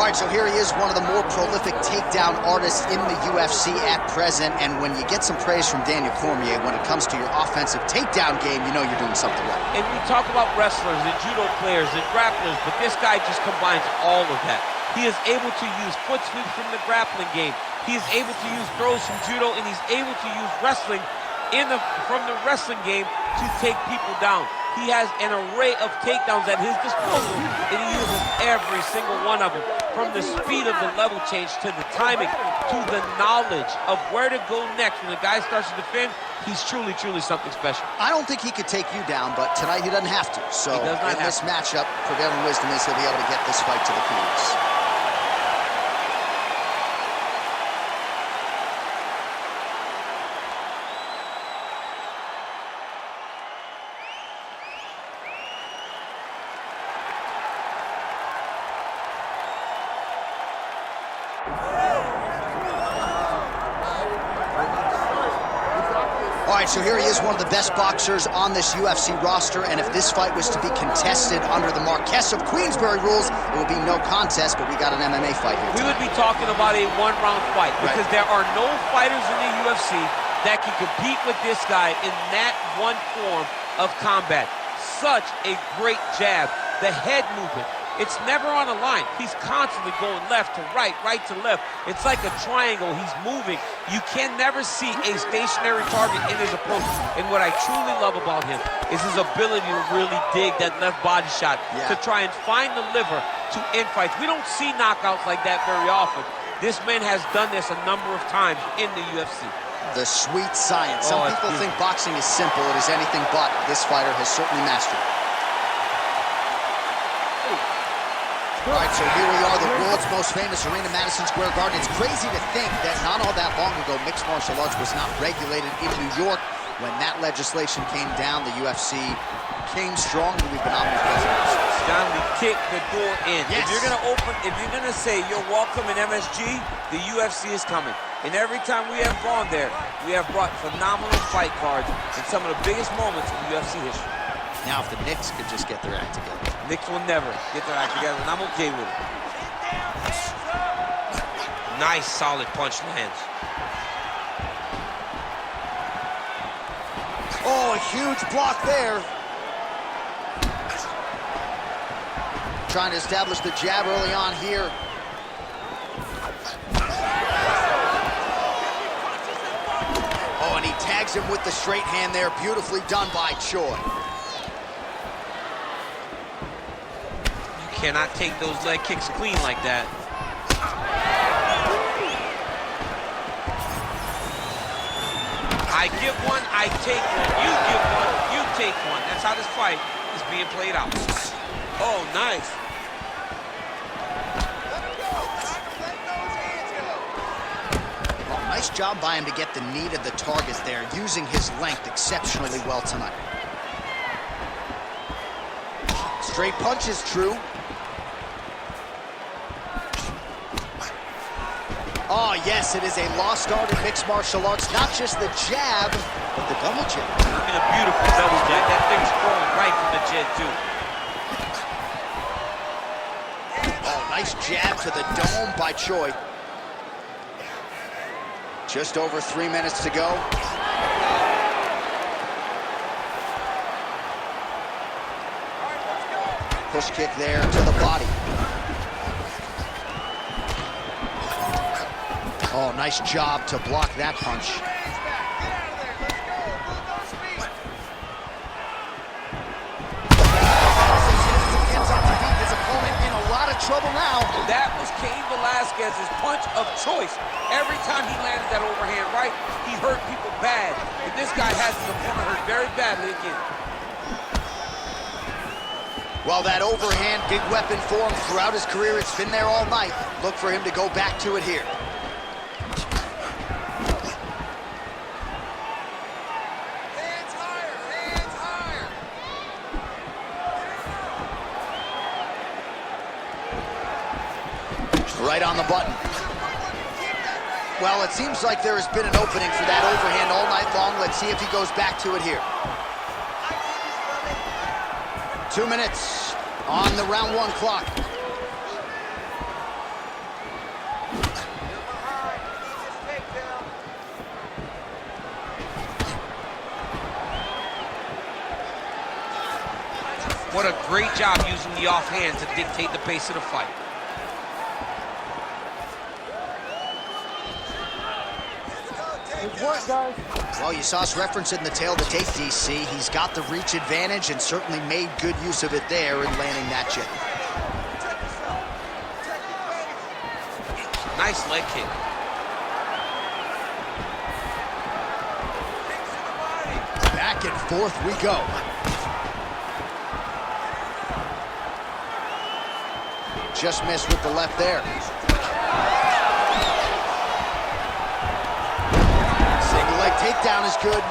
All right, so here he is, one of the more prolific takedown artists in the UFC at present. And when you get some praise from Daniel Cormier, when it comes to your offensive takedown game, you know you're doing something right. And we talk about wrestlers and judo players and grapplers, but this guy just combines all of that. He is able to use foot sweeps from the grappling game. He is able to use throws from judo, and he's able to use wrestling from the wrestling game to take people down. He has an array of takedowns at his disposal, and he uses every single one of them. From the speed of the level change, to the timing, to the knowledge of where to go next. When the guy starts to defend, he's truly, truly something special. I don't think he could take you down, but tonight he doesn't have to. So in this matchup, prevailing wisdom is he'll be able to get this fight to the finish. All right, so here he is, one of the best boxers on this UFC roster, and if this fight was to be contested under the Marquess of Queensberry rules, it would be no contest, but we got an MMA fight here. We would be talking about a one-round fight, because there are no fighters in the UFC that can compete with this guy in that one form of combat. Such a great jab, the head movement. It's never on a line. He's constantly going left to right, right to left. It's like a triangle. He's moving. You can never see a stationary target in his approach. And what I truly love about him is his ability to really dig that left body shot, to try and find the liver to end fights. We don't see knockouts like that very often. This man has done this a number of times in the UFC. The sweet science. Some people think boxing is simple. It is anything but. This fighter has certainly mastered it. All right, so here we are, the world's most famous arena, Madison Square Garden. It's crazy to think that not all that long ago, mixed martial arts was not regulated in New York. When that legislation came down, the UFC came strong, and we've been omnipresent. John, we kick the door in. Yes. If you're gonna say you're welcome in MSG, the UFC is coming. And every time we have gone there, we have brought phenomenal fight cards in some of the biggest moments in UFC history. Now, if the Knicks could just get their act together. Knicks will never get their act together, and I'm okay with it. Nice, solid punch lands. Oh, a huge block there. Trying to establish the jab early on here. Oh, and he tags him with the straight hand there. Beautifully done by Choi. Cannot take those leg kicks clean like that. I give one, I take one. You give one, you take one. That's how this fight is being played out. Oh, nice. Well, nice job by him to get the knee to the target there, using his length exceptionally well tonight. Straight punch is true. Oh, yes, it is a lost art in mixed martial arts. Not just the jab, but the double jab. And a beautiful double jab. That thing's throwing right from the chin, too. Oh, nice jab to the dome by Choi. Just over 3 minutes to go. Push kick there to the body. Oh, nice job to block that punch. Ends up defeating his opponent in a lot of trouble now. That was Cain Velasquez's punch of choice. Every time he landed that overhand right, he hurt people bad. And this guy has his opponent hurt very badly again. Well, that overhand, big weapon for him throughout his career. It's been there all night. Look for him to go back to it here. Hands higher, hands higher. Right on the button. Well, it seems like there has been an opening for that overhand all night long. Let's see if he goes back to it here. 2 minutes on the round 1 clock. What a great job using the offhand to dictate the pace of the fight. Good work, guys. Well, you saw us referencing the tail of the tape, DC. He's got the reach advantage and certainly made good use of it there in landing that jab. Nice leg kick. Back and forth we go. Just missed with the left there. Single leg takedown is good.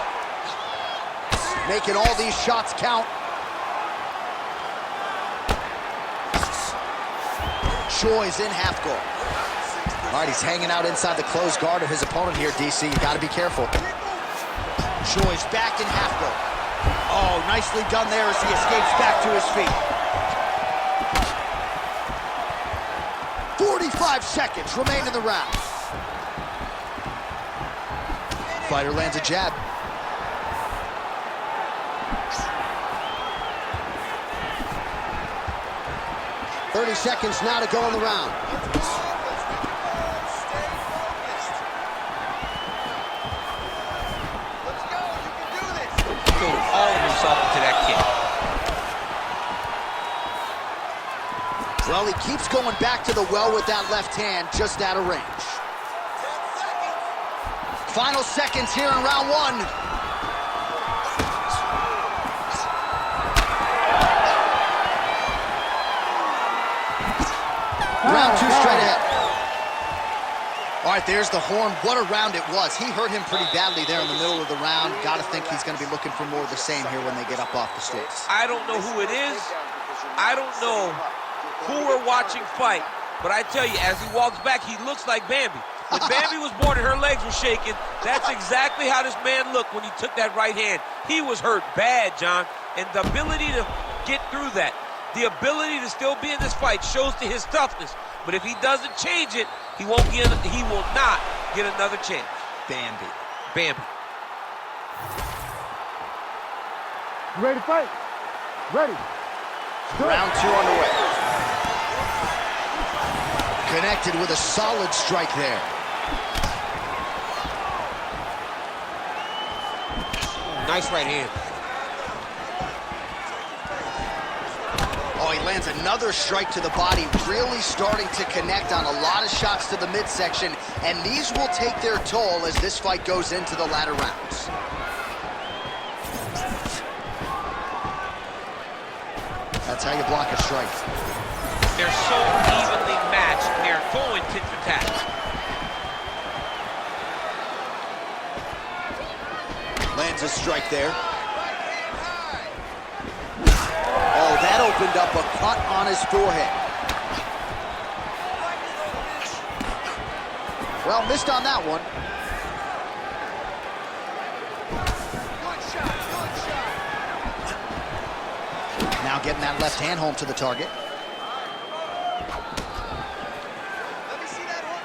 Making all these shots count. Choi's in half guard. All right, he's hanging out inside the closed guard of his opponent here, DC. You got to be careful. Choi's back in half guard. Oh, nicely done there as he escapes back to his feet. 45 seconds remain in the round. Fighter lands a jab. .30 seconds now to go in the round. All of himself into that kick. Well, he keeps going back to the well with that left hand, just out of range. Final seconds here in round one. Round two straight ahead. All right, there's the horn. What a round it was. He hurt him pretty badly there in the middle of the round. Got to think he's going to be looking for more of the same here when they get up off the sticks. I don't know who it is. I don't know who we're watching fight. But I tell you, as he walks back, he looks like Bambi. When Bambi was born and her legs were shaking, that's exactly how this man looked when he took that right hand. He was hurt bad, John. And the ability to get through that, the ability to still be in this fight shows to his toughness. But if he doesn't change it, he will not get another chance. Bambi. Bambi. You ready to fight? Ready. Good. Round two underway. Connected with a solid strike there. Nice right hand. Oh, he lands another strike to the body, really starting to connect on a lot of shots to the midsection, and these will take their toll as this fight goes into the latter rounds. That's how you block a strike. They're so evenly matched, and they're going tit for tat. Lands a strike there. Oh, that opened up a cut on his forehead. Well, missed on that one. Now getting that left hand home to the target. Let me see that hook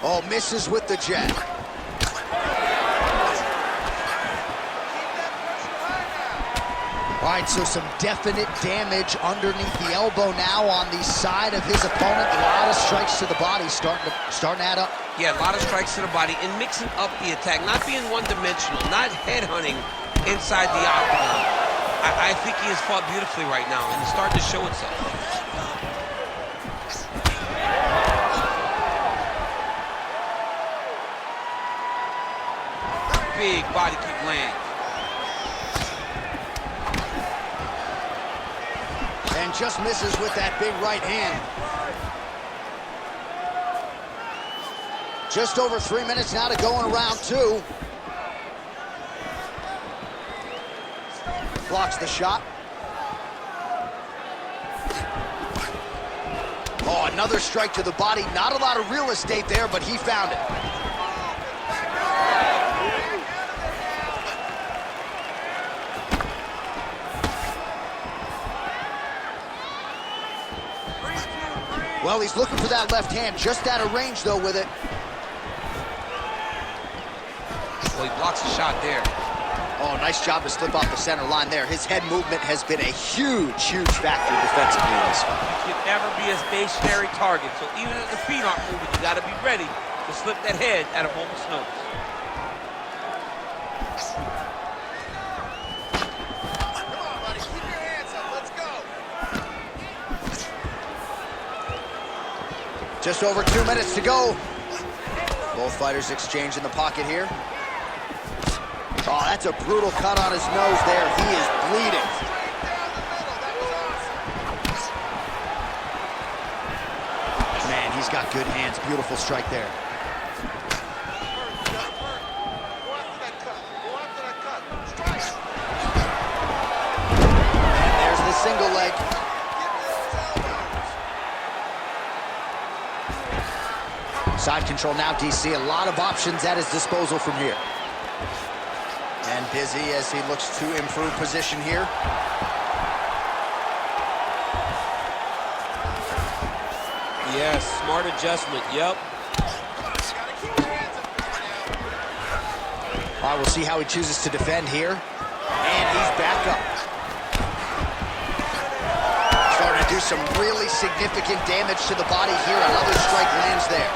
now. Oh, misses with the jab. All right, so some definite damage underneath the elbow now on the side of his opponent. A lot of strikes to the body starting to add up. Yeah, a lot of strikes to the body and mixing up the attack, not being one-dimensional, not headhunting inside the octagon. I think he has fought beautifully right now, and it's starting to show itself. Big body kick land. And just misses with that big right hand. Just over 3 minutes now to go in round two. Blocks the shot. Oh, another strike to the body. Not a lot of real estate there, but he found it. Well, he's looking for that left hand, just out of range, though, with it. Well, he blocks the shot there. Oh, nice job to slip off the center line there. His head movement has been a huge, huge factor defensively in this fight. You can never be a stationary target, so even if the feet aren't moving, you got to be ready to slip that head at a moment's notice. Just over 2 minutes to go. Both fighters exchange in the pocket here. Oh, that's a brutal cut on his nose there. He is bleeding. Man, he's got good hands. Beautiful strike there. And there's the single leg. Side control now, DC. A lot of options at his disposal from here. And busy as he looks to improve position here. Yes, smart adjustment, yep. All right, we'll see how he chooses to defend here. And he's back up. Starting to do some really significant damage to the body here. Another strike lands there.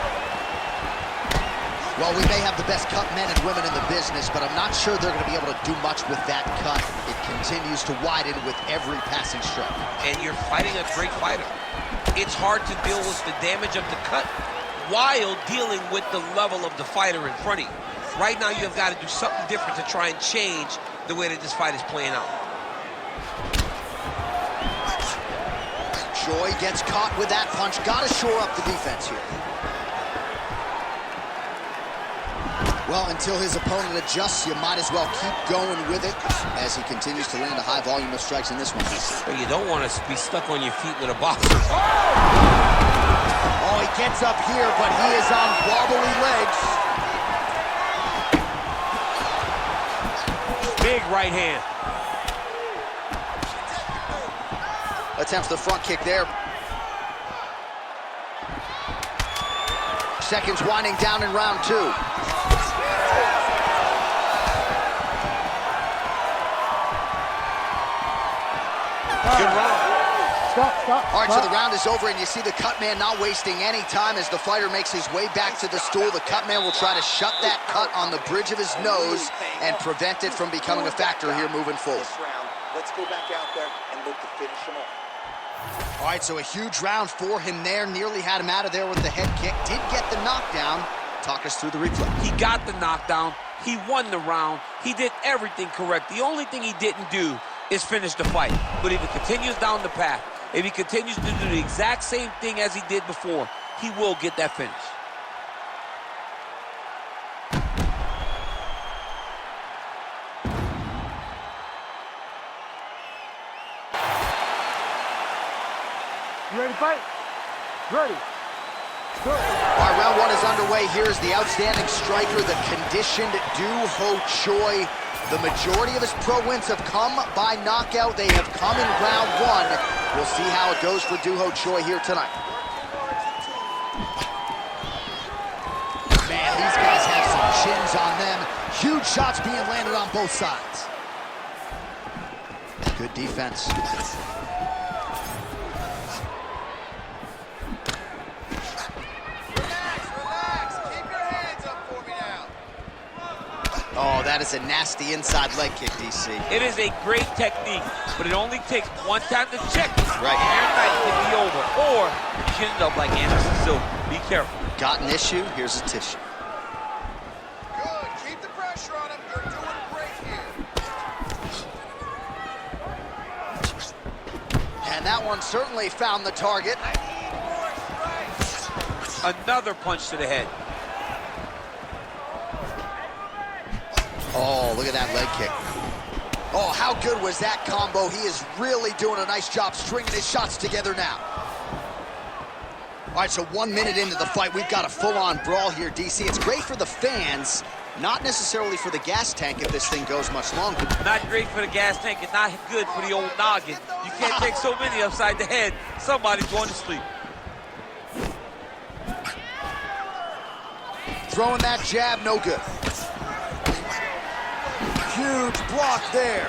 Well, we may have the best cut men and women in the business, but I'm not sure they're going to be able to do much with that cut. It continues to widen with every passing strike. And you're fighting a great fighter. It's hard to deal with the damage of the cut while dealing with the level of the fighter in front of you. Right now, you've got to do something different to try and change the way that this fight is playing out. Choi gets caught with that punch. Got to shore up the defense here. Well, until his opponent adjusts, you might as well keep going with it as he continues to land a high volume of strikes in this one. But you don't want to be stuck on your feet with a boxer. Oh, he gets up here, but he is on wobbly legs. Big right hand. Attempts the front kick there. Seconds winding down in round two. Good round. Stop. All right, so the round is over, and you see the cut man not wasting any time as the fighter makes his way back to the stool. The cut man will try to shut that cut on the bridge of his nose and prevent it from becoming a factor here moving forward. Let's go back out there and look to finish him off. All right, so a huge round for him there. Nearly had him out of there with the head kick. Did get the knockdown. Talk us through the replay. He got the knockdown. He won the round. He did everything correct. The only thing he didn't do is finish the fight. But if he continues down the path, if he continues to do the exact same thing as he did before, he will get that finish. You ready to fight? Ready. Good. All right, round one is underway. Here's the outstanding striker, the conditioned Doohochoi. The majority of his pro wins have come by knockout. They have come in round one. We'll see how it goes for Doohochoi here tonight. Man, these guys have some chins on them. Huge shots being landed on both sides. Good defense. Oh, that is a nasty inside leg kick, DC. It is a great technique, but it only takes one time to check it. Right. And your night can be over, or you can end up like Anderson Silva. Be careful. Got an issue, here's a tissue. Good. Keep the pressure on him. You're doing great here. And that one certainly found the target. I need more strikes. Another punch to the head. Oh, look at that leg kick. Oh, how good was that combo? He is really doing a nice job stringing his shots together now. All right, so 1 minute into the fight, we've got a full-on brawl here, DC. It's great for the fans, not necessarily for the gas tank if this thing goes much longer. Not great for the gas tank and not good for the old noggin. You can't take so many upside the head. Somebody's going to sleep. Throwing that jab, no good. Huge block there.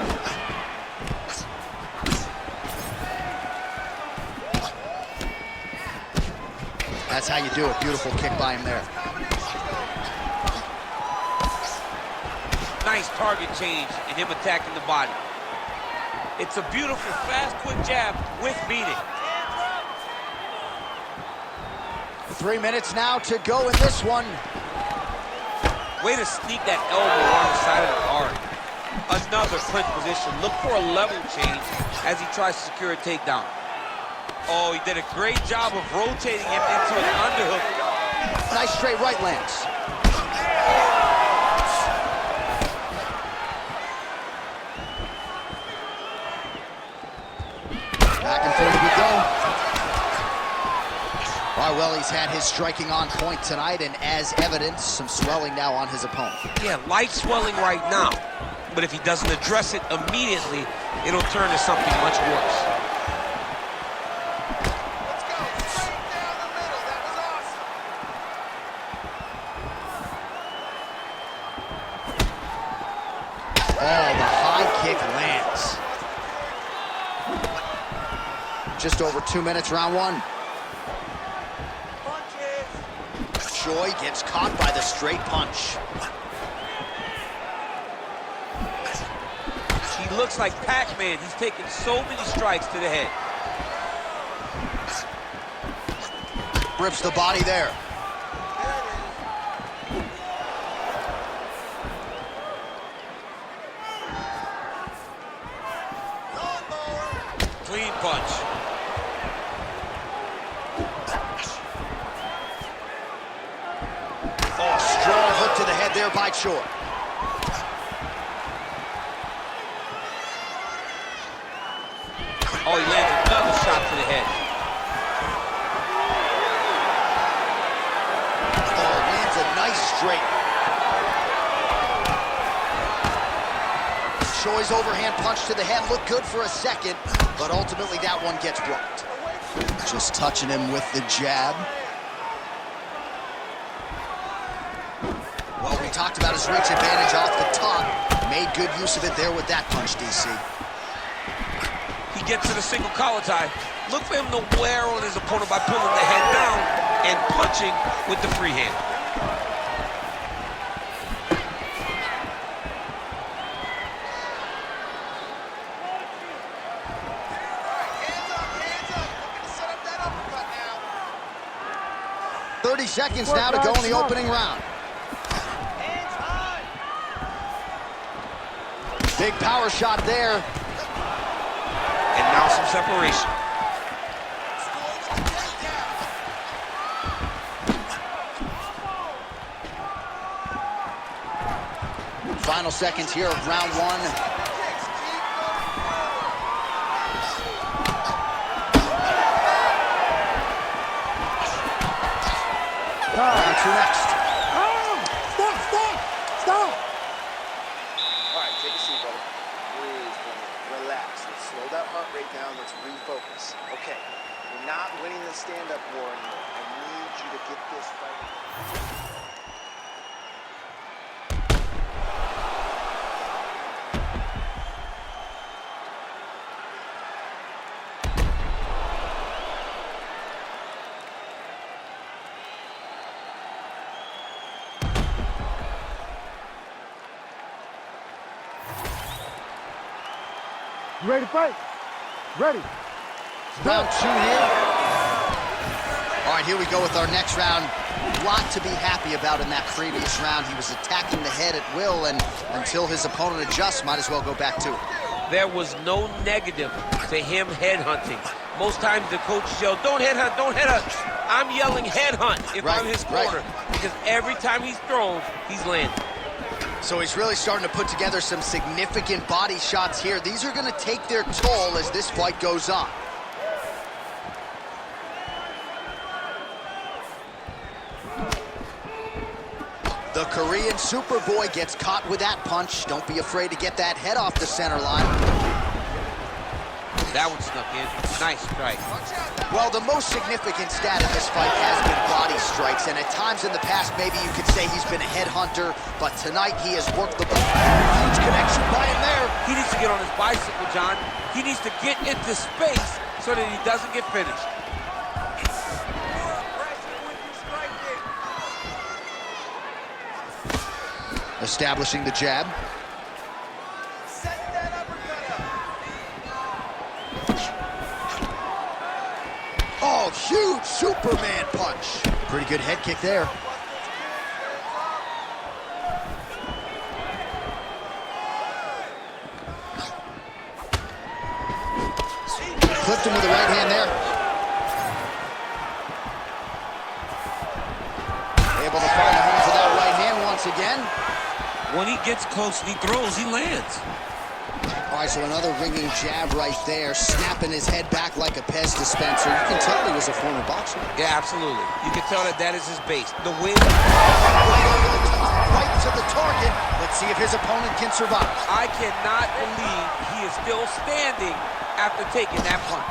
That's how you do it. Beautiful kick by him there. Nice target change and him attacking the body. It's a beautiful, fast, quick jab with meaning. 3 minutes now to go in this one. Way to sneak that elbow on the side of the guard. Another clinch position. Look for a level change as he tries to secure a takedown. Oh, he did a great job of rotating him into an underhook. Nice straight right lands. Back and forth we go. All right, well, he's had his striking on point tonight, and as evidence, some swelling now on his opponent. Yeah, light swelling right now. But if he doesn't address it immediately, it'll turn to something much worse. Let's go. Straight down the middle. That was awesome. Oh, the high kick lands. Just over 2 minutes, round one. Choi gets caught by the straight punch. He looks like Pac-Man. He's taken so many strikes to the head. Rips the body there. Clean punch. Oh, strong hook to the head there by Choi. Oh, he lands another shot to the head. Oh, lands a nice straight. Choi's overhand punch to the head looked good for a second, but ultimately that one gets blocked. Just touching him with the jab. Well, we talked about his reach advantage off the top. Made good use of it there with that punch, DC. He gets to the single collar tie. Look for him to wear on his opponent by pulling the head down and punching with the free hand. Hands up, hands up. Looking to set up that uppercut now. 30 seconds now to go in the opening round. Hands high. Big power shot there. And now some separation. Scores the takedown. Final seconds here of round one. Kicks. Keep Round two next. Stop, stop, stop. All right, take a seat, brother. Breathe, brother. Relax. Let's slow that heart rate down. Let's refocus. Okay, you're not winning the stand-up war anymore. I need you to get this fight. You ready to fight? Ready. Round two here. All right, here we go with our next round. A lot to be happy about in that previous round. He was attacking the head at will, and until his opponent adjusts, might as well go back to it. There was no negative to him headhunting. Most times the coaches yell, don't headhunt, don't headhunt. I'm yelling headhunt if Right, I'm his right. corner, because every time he's thrown, he's landed. So he's really starting to put together some significant body shots here. These are going to take their toll as this fight goes on. The Korean Superboy gets caught with that punch. Don't be afraid to get that head off the center line. That one snuck in. Nice strike. Well, the most significant stat in this fight has been body strikes, and at times in the past, maybe you could say he's been a headhunter, but tonight he has worked the huge connection by him there. He needs to get on his bicycle, John. He needs to get into space so that he doesn't get finished. Establishing the jab. Oh, huge Superman punch. Pretty good head kick there. Clipped him with the right hand there. Able to find home for that right hand once again. When he gets close and he throws, he lands. All right, so another ringing jab right there, snapping his head back like a Pez dispenser. You can tell he was a former boxer. Yeah, absolutely. You can tell that that is his base. The way... Right over the top, right to the target. Let's see if his opponent can survive. I cannot believe he is still standing after taking that punch.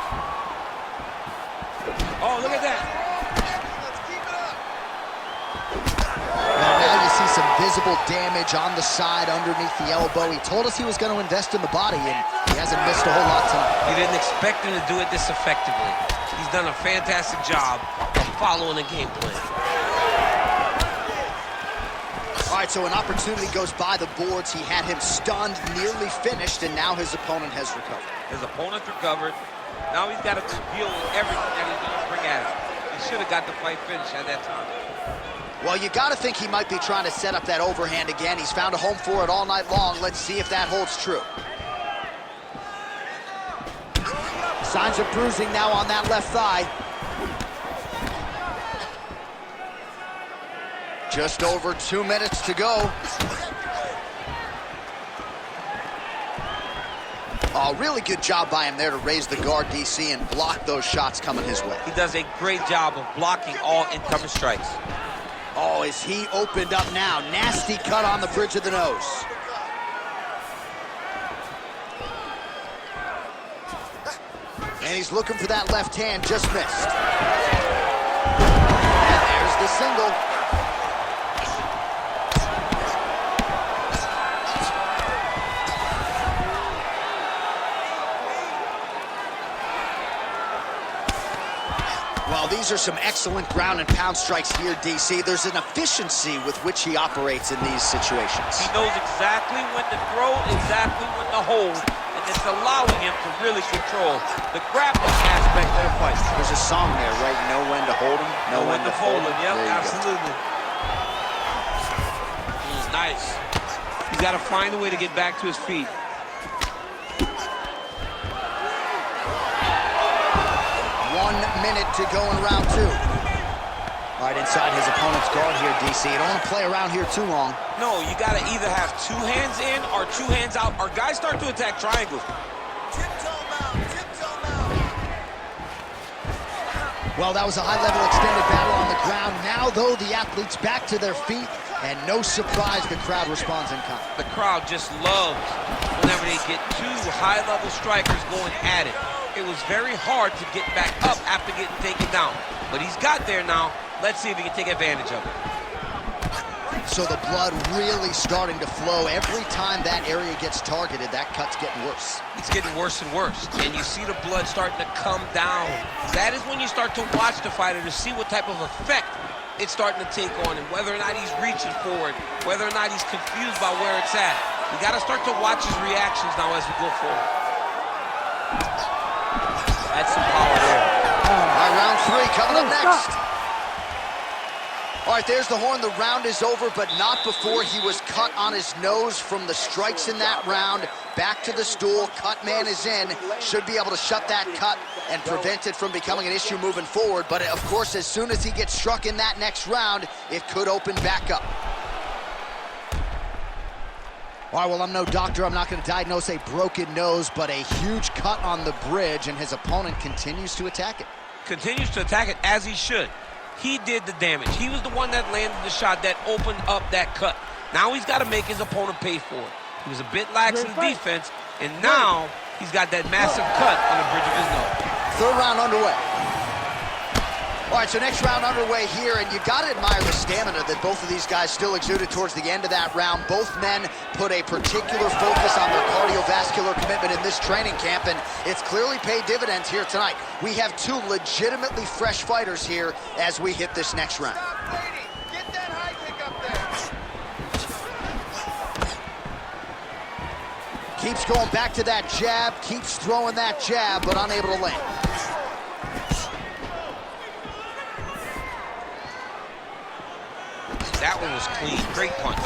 Oh, look at that. Now you see some visible damage on the side underneath the elbow. He told us he was going to invest in the body, and he hasn't missed a whole lot tonight. You didn't expect him to do it this effectively. He's done a fantastic job of following the game plan. All right, so an opportunity goes by the boards. He had him stunned, nearly finished, and now his opponent has recovered. His opponent's recovered. Now he's got to deal with everything that he's going to bring at him. He should have got the fight finished at that time. Well, you got to think he might be trying to set up that overhand again. He's found a home for it all night long. Let's see if that holds true. Signs of bruising now on that left thigh. Just over 2 minutes to go. Oh, really good job by him there to raise the guard, DC, and block those shots coming his way. He does a great job of blocking all incoming strikes. Oh, is he opened up now? Nasty cut on the bridge of the nose. And he's looking for that left hand, just missed. And there's the single. Well, these are some excellent ground and pound strikes here, DC. There's an efficiency with which he operates in these situations. He knows exactly when to throw, exactly when to hold, and it's allowing him to really control the grappling aspect of the fight. There's a song there, right? Know when to hold him, know when to fold him. Yep, absolutely. Nice. He's got to find a way to get back to his feet. Minute to go in round two. Right inside his opponent's guard here, DC. You don't want to play around here too long. No, you got to either have two hands in or two hands out, or guys start to attack triangles. Well, that was a high-level extended battle on the ground. Now, though, the athletes back to their feet, and no surprise, the crowd responds in kind. The crowd just loves whenever they get two high-level strikers going at it. It was very hard to get back up after getting taken down. But he's got there now. Let's see if he can take advantage of it. So the blood really starting to flow. Every time that area gets targeted, that cut's getting worse. It's getting worse and worse. And you see the blood starting to come down. That is when you start to watch the fighter to see what type of effect it's starting to take on, and whether or not he's reaching forward, whether or not he's confused by where it's at. You got to start to watch his reactions now as we go forward. That's some power there. All right, round three coming up next. All right, there's the horn. The round is over, but not before he was cut on his nose from the strikes in that round. Back to the stool. Cut man is in. Should be able to shut that cut and prevent it from becoming an issue moving forward. But, of course, as soon as he gets struck in that next round, it could open back up. All right, well, I'm no doctor. I'm not going to diagnose a broken nose, but a huge cut on the bridge, and his opponent continues to attack it. Continues to attack it as he should. He did the damage. He was the one that landed the shot that opened up that cut. Now he's got to make his opponent pay for it. He was a bit lax in defense, and now He's got that massive cut on the bridge of his nose. Third round underway. All right, so next round underway here, and you got to admire the stamina that both of these guys still exuded towards the end of that round. Both men put a particular focus on their cardiovascular commitment in this training camp, and it's clearly paid dividends here tonight. We have two legitimately fresh fighters here as we hit this next round. Stop waiting. Get that high kick up there. Keeps going back to that jab, keeps throwing that jab, but unable to land. That one was clean. Great punch.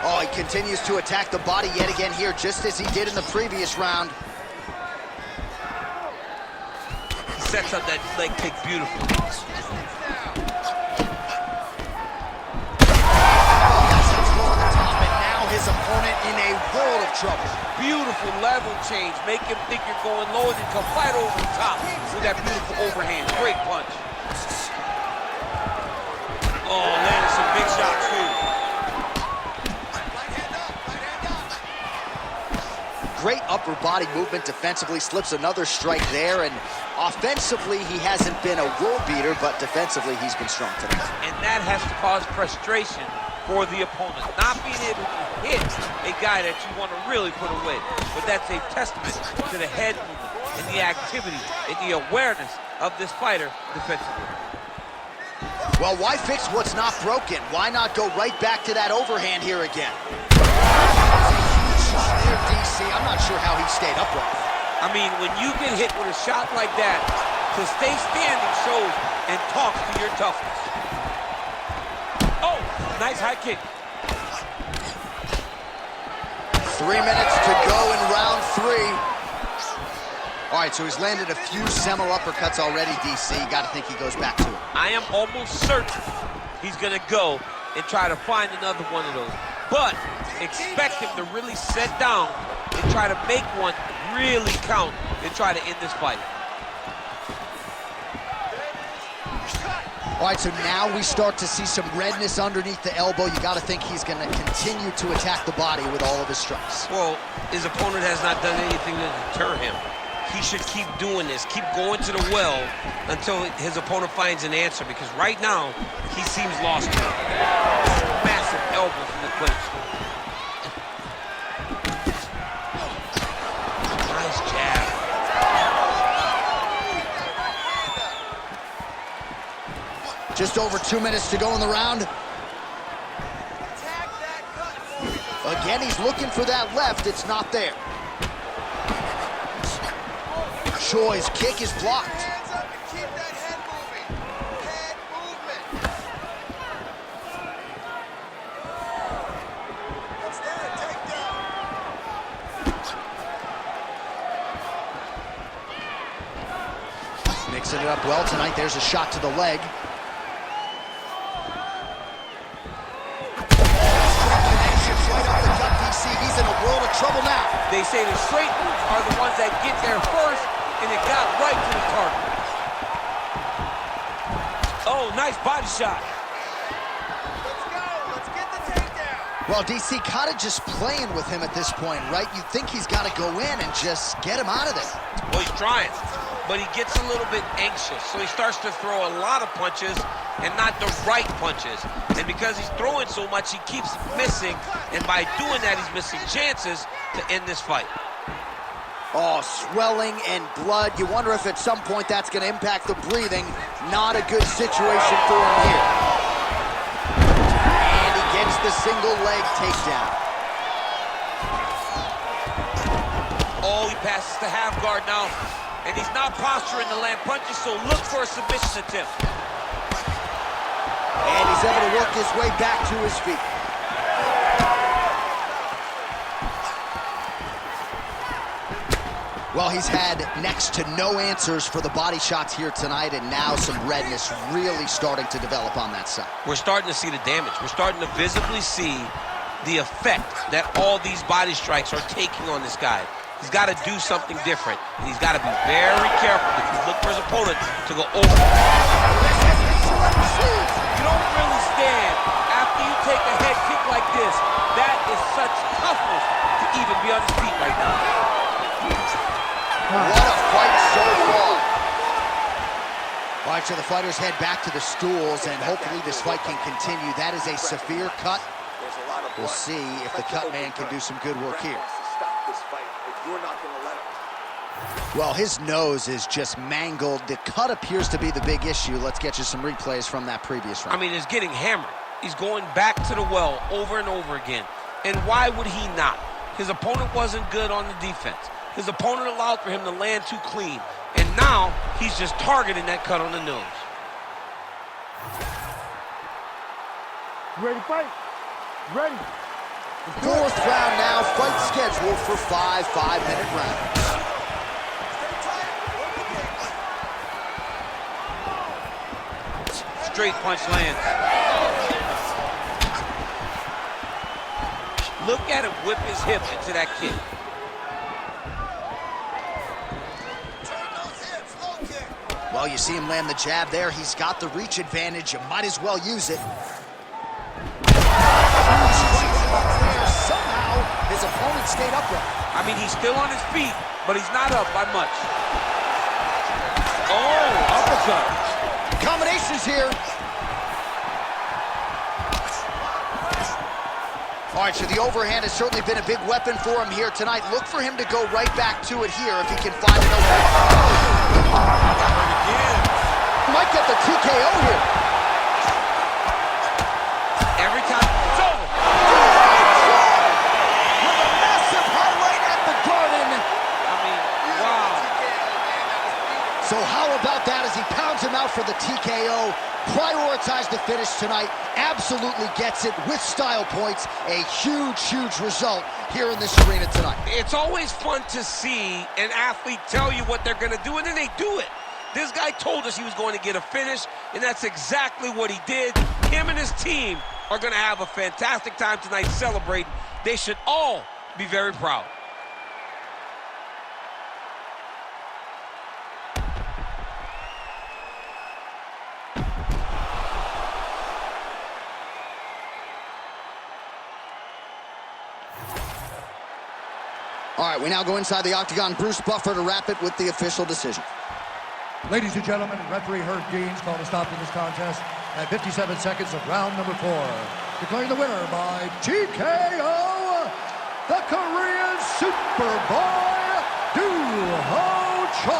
Oh, he continues to attack the body yet again here, just as he did in the previous round. He sets up that leg kick beautifully. And now his opponent in a world of trouble. Beautiful level change. Make him think you're going lower, then come right over the top with that beautiful overhand. Great punch. Oh, landed some big shots, too. Great upper body movement defensively, slips another strike there, and offensively he hasn't been a world beater, but defensively he's been strong tonight. And that has to cause frustration for the opponent. Not being able to hit a guy that you want to really put away. But that's a testament to the head movement and the activity and the awareness of this fighter defensively. Well, why fix what's not broken? Why not go right back to that overhand here again? There, DC. I'm not sure how he stayed upright. I mean, when you get hit with a shot like that, to stay standing shows and talks to your toughness. Oh, nice high kick. 3 minutes to go in round 3. All right, so he's landed a few seminal uppercuts already, DC. You got to think he goes back to it. I am almost certain he's going to go and try to find another one of those. But expect him to really sit down and try to make one really count and try to end this fight. All right, so now we start to see some redness underneath the elbow. You got to think he's going to continue to attack the body with all of his strikes. Well, his opponent has not done anything to deter him. He should keep doing this, keep going to the well until his opponent finds an answer, because right now, he seems lost. Massive elbow from the clinch. Nice jab. Just over 2 minutes to go in the round. Again, he's looking for that left. It's not there. Choi's kick is blocked. Hands up and keep that head moving. Head movement. What's that? Takedown. Mixing it up well tonight. There's a shot to the leg. Right up the gut, DC. He's in a world of trouble now. They say the straight moves are the ones that get there first, and it got right to the target. Oh, nice body shot. Let's go. Let's get the takedown. Well, DC kind of just playing with him at this point, right? You think he's got to go in and just get him out of there. Well, he's trying, but he gets a little bit anxious, so he starts to throw a lot of punches and not the right punches. And because he's throwing so much, he keeps missing, and by doing that, he's missing chances to end this fight. Oh, swelling and blood. You wonder if at some point that's going to impact the breathing. Not a good situation for him here. And he gets the single leg takedown. Oh, he passes the half guard now, and he's not posturing to land punches, so look for a submission attempt. And he's able to work his way back to his feet. Well, he's had next to no answers for the body shots here tonight, and now some redness really starting to develop on that side. We're starting to see the damage. We're starting to visibly see the effect that all these body strikes are taking on this guy. He's got to do something different. And he's got to be very careful because look for his opponent to go over. You don't really stand after you take a head kick like this. That is such toughness to even be on his feet right now. What a fight so far. All right, so the fighters head back to the stools, and hopefully this fight can continue. That is a severe cut. We'll see if the cut man can do some good work here. Well, his nose is just mangled. The cut appears to be the big issue. Let's get you some replays from that previous round. I mean, he's getting hammered. He's going back to the well over and over again. And why would he not? His opponent wasn't good on the defense. His opponent allowed for him to land too clean. And now he's just targeting that cut on the nose. Ready to fight? Ready. Fourth round now, fight scheduled for 5 5-minute rounds. Straight punch lands. Look at him whip his hip into that kick. Well, you see him land the jab there. He's got the reach advantage. You might as well use it. Somehow, his opponent stayed upright. I mean, he's still on his feet, but he's not up by much. Oh, uppercut. Combinations here. All right, so the overhand has certainly been a big weapon for him here tonight. Look for him to go right back to it here if he can find an opening. Might get the TKO here. Every time it's over. With a massive highlight at the Garden. I mean, wow. So how about that as he pounds him out for the TKO? Prioritized the finish tonight. Absolutely gets it with style points. A huge, huge result here in this arena tonight. It's always fun to see an athlete tell you what they're going to do, and then they do it. This guy told us he was going to get a finish, and that's exactly what he did. Him and his team are going to have a fantastic time tonight celebrating. They should all be very proud. All right, we now go inside the octagon. Bruce Buffer to wrap it with the official decision. Ladies and gentlemen, referee Herb Deans called a stop to this contest at 57 seconds of round number 4. Declaring the winner by TKO, the Korean Superboy, Doohochoi.